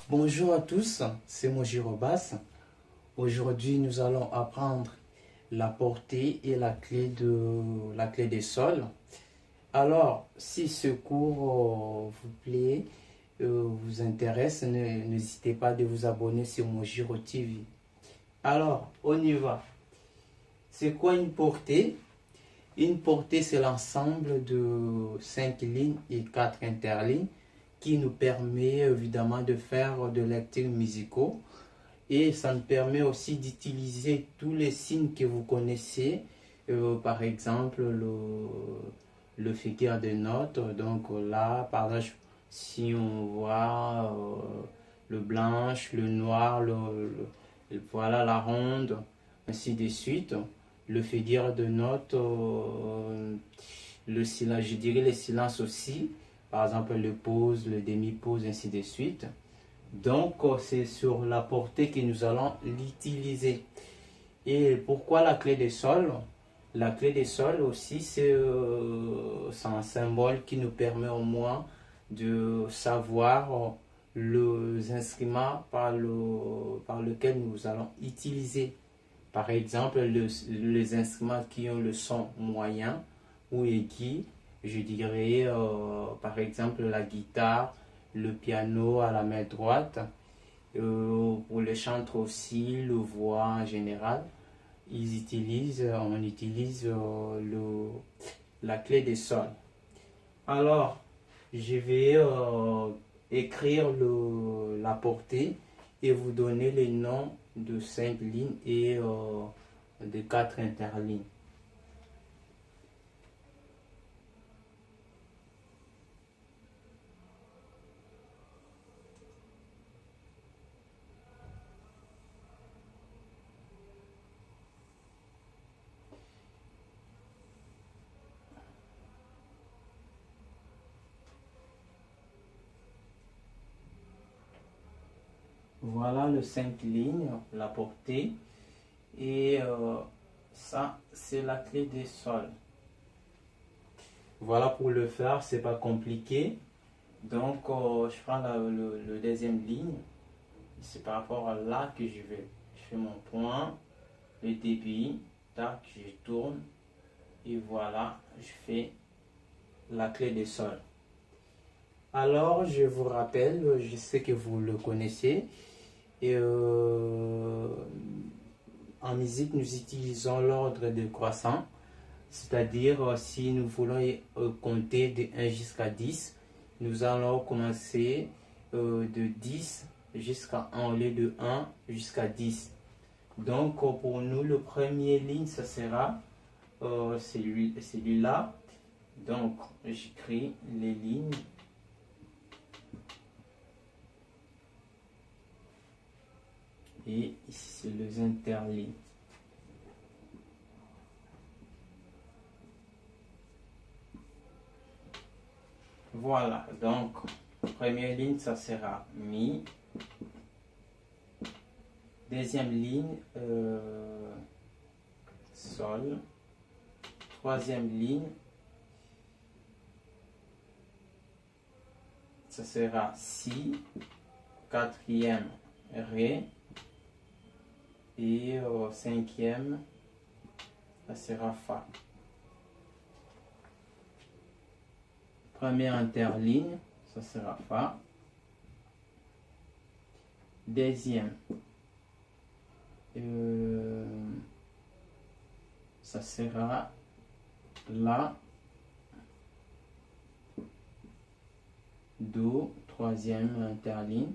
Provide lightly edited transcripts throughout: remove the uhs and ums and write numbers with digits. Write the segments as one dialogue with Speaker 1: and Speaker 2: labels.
Speaker 1: Bonjour à tous, c'est Mojirobas. Aujourd'hui, nous allons apprendre la portée et la clé des sols. Alors, si ce cours vous plaît, vous intéresse, n'hésitez pas de vous abonner sur Mojiro TV. Alors, on y va. C'est quoi une portée? Une portée, c'est l'ensemble de 5 lignes et 4 interlignes qui nous permet évidemment de faire de lectures musicaux, et ça nous permet aussi d'utiliser tous les signes que vous connaissez, par exemple le figure de notes. Donc là, par exemple, si on voit le blanche, le noir, voilà la ronde, ainsi de suite. Le figure de notes, le silence, je dirais les silences aussi, par exemple le pause, le demi-pause, ainsi de suite. Donc c'est sur la portée que nous allons l'utiliser. Et pourquoi la clé de sol? La clé de sol aussi, c'est un symbole qui nous permet au moins de savoir les instruments par lesquels nous allons utiliser. Par exemple, les instruments qui ont le son moyen ou aigu, je dirais par exemple la guitare, le piano à la main droite. Pour les chantres aussi, le voix en général, on utilise la clé de sol. Alors, je vais écrire la portée et vous donner les noms de 5 lignes et de 4 interlignes. Voilà les 5 lignes, la portée. Et ça, c'est la clé des sols. Voilà pour le faire, c'est pas compliqué. Donc, je prends le deuxième ligne. C'est par rapport à là que je vais. Je fais mon point, le débit, tac, je tourne. Et voilà, je fais la clé des sols. Alors, je vous rappelle, je sais que vous le connaissez. Et en musique, nous utilisons l'ordre décroissant. C'est-à-dire, si nous voulons compter de 1 jusqu'à 10, nous allons commencer de 10 jusqu'à 1 au lieu de 1 jusqu'à 10. Donc, pour nous, le premier ligne, ça sera celui-là. Donc, j'écris les lignes. Et ici, c'est les interlignes. Voilà, donc, première ligne, ça sera Mi. Deuxième ligne, Sol. Troisième ligne, ça sera Si. Quatrième, Ré. Et cinquième, ça sera Fa. Première interligne, ça sera Fa. Deuxième, ça sera La. Do, troisième interligne.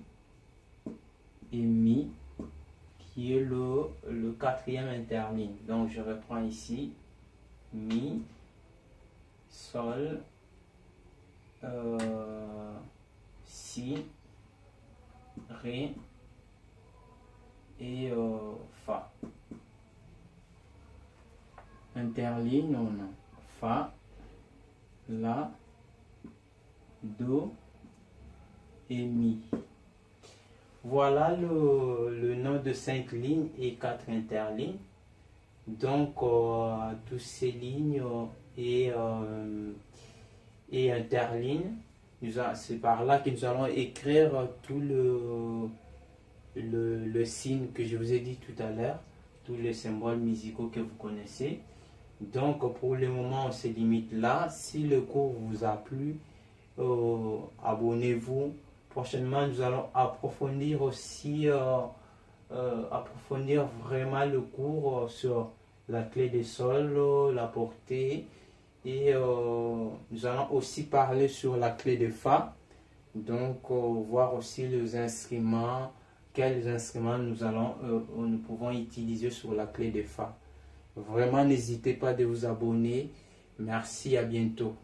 Speaker 1: Et Mi, qui est le quatrième interligne. Donc je reprends ici. Mi, Sol, Si, Ré et Fa. Interligne, on a Fa, La, Do et Mi. Voilà le nom de 5 lignes et 4 interlignes. Donc, toutes ces lignes et interlignes c'est par là que nous allons écrire tout le signe que je vous ai dit tout à l'heure, tous les symboles musicaux que vous connaissez. Donc pour le moment on se limite là. Si le cours vous a plu, abonnez-vous. Prochainement nous allons approfondir aussi approfondir vraiment le cours sur la clé de sol, la portée, et nous allons aussi parler sur la clé de Fa. Donc voir aussi les instruments, quels instruments nous pouvons utiliser sur la clé de Fa. Vraiment n'hésitez pas de vous abonner. Merci, à bientôt.